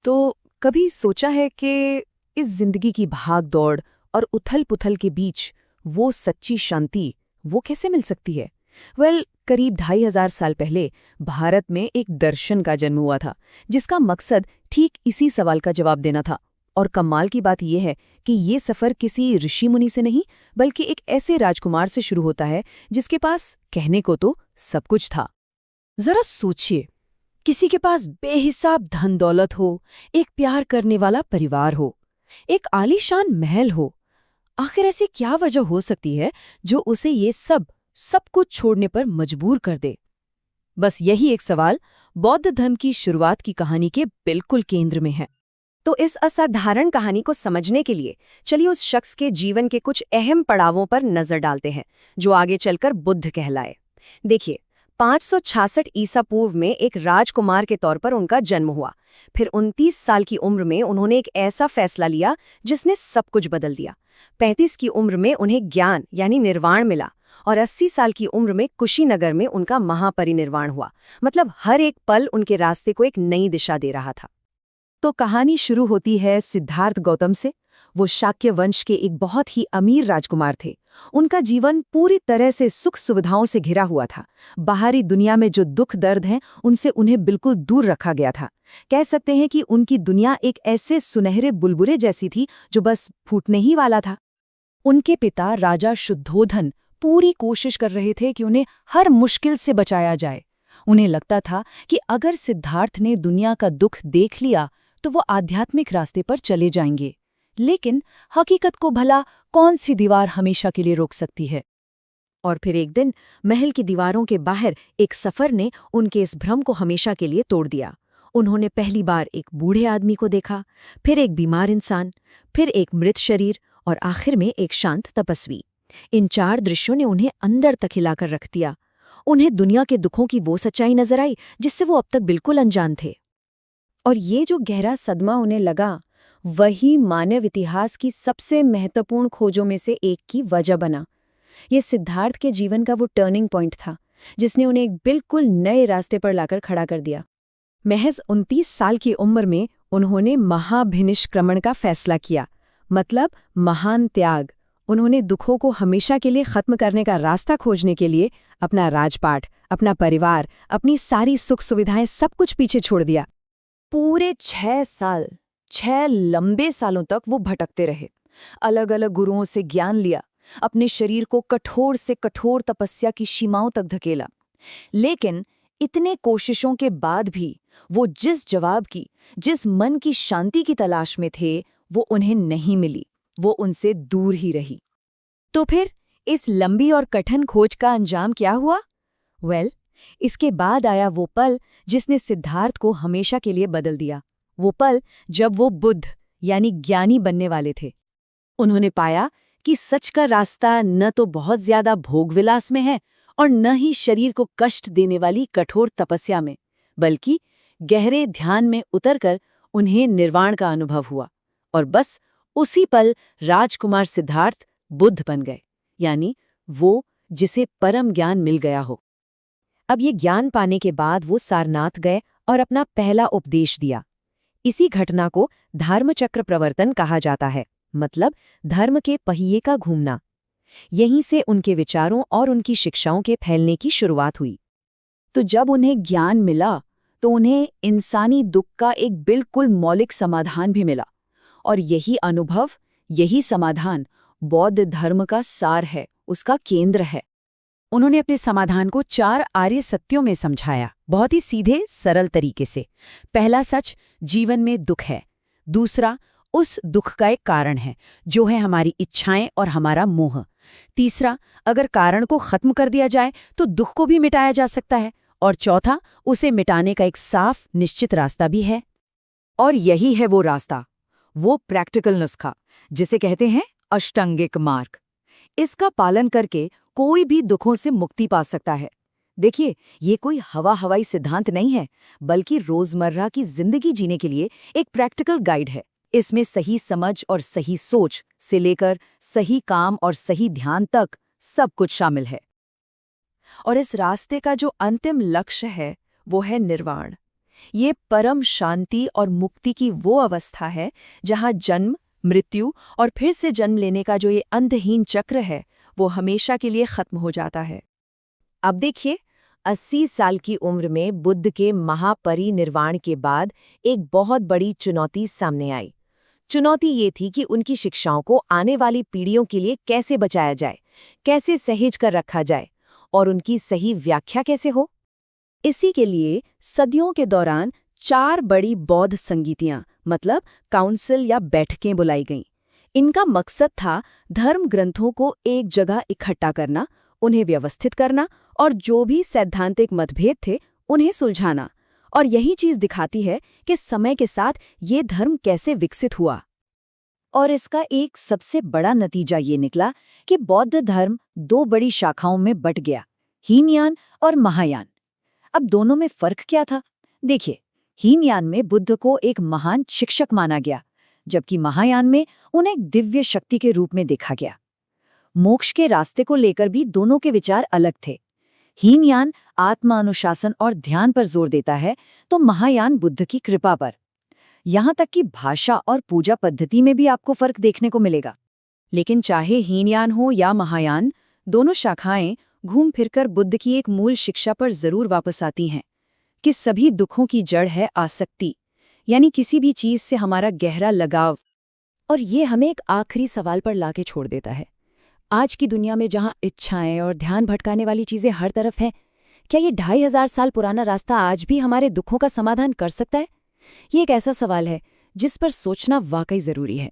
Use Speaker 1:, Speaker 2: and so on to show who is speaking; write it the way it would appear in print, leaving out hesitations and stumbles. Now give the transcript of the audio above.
Speaker 1: तो कभी सोचा है कि इस जिंदगी की भाग दौड़ और उथल-पुथल के बीच वो सच्ची शांति वो कैसे मिल सकती है? करीब 2500 साल पहले भारत में एक दर्शन का जन्म हुआ था, जिसका मकसद ठीक इसी सवाल का जवाब देना था। और कमाल की बात यह है कि ये सफ़र किसी ऋषि मुनि से नहीं, बल्कि एक ऐसे राजकुमार से शुरू होता है जिसके पास कहने को तो सब कुछ था।
Speaker 2: जरा सोचिए, किसी के पास बेहिसाब धन दौलत हो, एक प्यार करने वाला परिवार हो, एक आलीशान महल हो। आखिर ऐसी क्या वजह हो सकती है जो उसे ये सब कुछ छोड़ने पर मजबूर कर दे? बस यही एक सवाल बौद्ध धर्म की शुरुआत की कहानी के बिल्कुल केंद्र में है।
Speaker 1: तो इस असाधारण कहानी को समझने के लिए चलिए उस शख्स के जीवन के कुछ अहम पड़ावों पर नजर डालते हैं, जो आगे चलकर बुद्ध कहलाए। देखिए, 566 ईसा पूर्व में एक राजकुमार के तौर पर उनका जन्म हुआ। फिर 29 साल की उम्र में उन्होंने एक ऐसा फैसला लिया जिसने सब कुछ बदल दिया। 35 की उम्र में उन्हें ज्ञान यानी निर्वाण मिला, और 80 साल की उम्र में कुशीनगर में उनका महापरिनिर्वाण हुआ। मतलब हर एक पल उनके रास्ते को एक नई दिशा दे रहा था।
Speaker 2: तो कहानी शुरू होती है सिद्धार्थ गौतम से। वो शाक्य वंश के एक बहुत ही अमीर राजकुमार थे। उनका जीवन पूरी तरह से सुख सुविधाओं से घिरा हुआ था। बाहरी दुनिया में जो दुख दर्द हैं, उनसे उन्हें बिल्कुल दूर रखा गया था। कह सकते हैं कि उनकी दुनिया एक ऐसे सुनहरे बुलबुले जैसी थी जो बस फूटने ही वाला था। उनके पिता राजा शुद्धोधन पूरी कोशिश कर रहे थे कि उन्हें हर मुश्किल से बचाया जाए। उन्हें लगता था कि अगर सिद्धार्थ ने दुनिया का दुख देख लिया तो वो आध्यात्मिक रास्ते पर चले जाएंगे। लेकिन हकीकत को भला कौन सी दीवार हमेशा के लिए रोक सकती है?
Speaker 1: और फिर एक दिन महल की दीवारों के बाहर एक सफर ने उनके इस भ्रम को हमेशा के लिए तोड़ दिया। उन्होंने पहली बार एक बूढ़े आदमी को देखा, फिर एक बीमार इंसान, फिर एक मृत शरीर और आखिर में एक शांत तपस्वी। इन 4 दृश्यों ने उन्हें अंदर तक हिलाकर रख दिया। उन्हें दुनिया के दुखों की वो सच्चाई नजर आई जिससे वो अब तक बिल्कुल अनजान थे। और ये जो गहरा सदमा उन्हें लगा, वही मानव इतिहास की सबसे महत्वपूर्ण खोजों में से एक की वजह बना। ये सिद्धार्थ के जीवन का वो टर्निंग पॉइंट था जिसने उन्हें एक बिल्कुल नए रास्ते पर लाकर खड़ा कर दिया। महज 29 साल की उम्र में उन्होंने महाभिनिष्क्रमण का फैसला किया, मतलब महान त्याग। उन्होंने दुखों को हमेशा के लिए खत्म करने का रास्ता खोजने के लिए अपना राजपाट, अपना परिवार, अपनी सारी सुख सुविधाएं सब कुछ पीछे छोड़ दिया। पूरे 6 लंबे सालों तक वो भटकते रहे, अलग अलग गुरुओं से ज्ञान लिया, अपने शरीर को कठोर से कठोर तपस्या की सीमाओं तक धकेला। लेकिन इतने कोशिशों के बाद भी वो जिस जवाब की, जिस मन की शांति की तलाश में थे, वो उन्हें नहीं मिली। वो उनसे दूर ही रही। तो फिर इस लंबी और कठिन खोज का अंजाम क्या हुआ? इसके बाद आया वो पल जिसने सिद्धार्थ को हमेशा के लिए बदल दिया। वो पल जब वो बुद्ध यानी ज्ञानी बनने वाले थे। उन्होंने पाया कि सच का रास्ता न तो बहुत ज्यादा भोगविलास में है और न ही शरीर को कष्ट देने वाली कठोर तपस्या में, बल्कि गहरे ध्यान में उतरकर उन्हें निर्वाण का अनुभव हुआ। और बस उसी पल राजकुमार सिद्धार्थ बुद्ध बन गए, यानी वो जिसे परम ज्ञान मिल गया हो। अब ये ज्ञान पाने के बाद वो सारनाथ गए और अपना पहला उपदेश दिया। इसी घटना को धर्मचक्र प्रवर्तन कहा जाता है, मतलब धर्म के पहिए का घूमना। यहीं से उनके विचारों और उनकी शिक्षाओं के फैलने की शुरुआत हुई। तो जब उन्हें ज्ञान मिला तो उन्हें इंसानी दुख का एक बिल्कुल मौलिक समाधान भी मिला। और यही अनुभव, यही समाधान बौद्ध धर्म का सार है, उसका केंद्र है। उन्होंने अपने समाधान को 4 आर्य सत्यों में समझाया, बहुत ही सीधे सरल तरीके से। पहला सच, जीवन में दुख है। दूसरा, उस दुख का एक कारण है, जो है हमारी इच्छाएं और हमारा मोह। तीसरा, अगर कारण को खत्म कर दिया जाए तो दुख को भी मिटाया जा सकता है। और चौथा, उसे मिटाने का एक साफ निश्चित रास्ता भी है। और यही है वो रास्ता, वो प्रैक्टिकल नुस्खा जिसे कहते हैं अष्टांगिक मार्ग। इसका पालन करके कोई भी दुखों से मुक्ति पा सकता है। देखिए, ये कोई हवाई सिद्धांत नहीं है, बल्कि रोजमर्रा की जिंदगी जीने के लिए एक प्रैक्टिकल गाइड है। इसमें सही समझ और सही सोच से लेकर सही काम और सही ध्यान तक सब कुछ शामिल है। और इस रास्ते का जो अंतिम लक्ष्य है, वो है निर्वाण,
Speaker 2: ये परम शांति और मुक्ति की वो अवस्था है जहाँ जन्म, मृत्यु और फिर से जन्म लेने का जो ये अंतहीन चक्र है वो हमेशा के लिए खत्म हो जाता है। अब देखिए, 80 साल की उम्र में बुद्ध के महापरिनिर्वाण के बाद एक बहुत बड़ी चुनौती सामने आई। चुनौती ये थी कि उनकी शिक्षाओं को आने वाली पीढ़ियों के लिए कैसे बचाया जाए, कैसे सहेज कर रखा जाए और उनकी सही व्याख्या कैसे हो। इसी के लिए सदियों के दौरान 4 बड़ी बौद्ध संगीतियां मतलब काउंसिल या बैठकें बुलाई गईं। इनका मकसद था धर्म ग्रंथों को एक जगह इकट्ठा करना, उन्हें व्यवस्थित करना और जो भी सैद्धांतिक मतभेद थे उन्हें सुलझाना। और यही चीज दिखाती है कि समय के साथ ये धर्म कैसे विकसित हुआ। और इसका एक सबसे बड़ा नतीजा ये निकला कि बौद्ध धर्म 2 बड़ी शाखाओं में बट गया, हीनयान और महायान। अब दोनों में फर्क क्या था? देखिए, हीनयान में बुद्ध को एक महान शिक्षक माना गया, जबकि महायान में उन्हें एक दिव्य शक्ति के रूप में देखा गया। मोक्ष के रास्ते को लेकर भी दोनों के विचार अलग थे। हीनयान आत्मानुशासन और ध्यान पर जोर देता है, तो महायान बुद्ध की कृपा पर। यहाँ तक कि भाषा और पूजा पद्धति में भी आपको फर्क देखने को मिलेगा। लेकिन चाहे हीनयान हो या महायान, दोनों शाखाएं घूम फिरकर बुद्ध की एक मूल शिक्षा पर जरूर वापस आती हैं कि सभी दुखों की जड़ है आसक्ति, यानी किसी भी चीज से हमारा गहरा लगाव। और ये हमें एक आखिरी सवाल पर लाके छोड़ देता है। आज की दुनिया में जहां इच्छाएं और ध्यान भटकाने वाली चीजें हर तरफ हैं, क्या ये 2500 साल पुराना रास्ता आज भी हमारे दुखों का समाधान कर सकता है? ये एक ऐसा सवाल है जिस पर सोचना वाकई जरूरी है।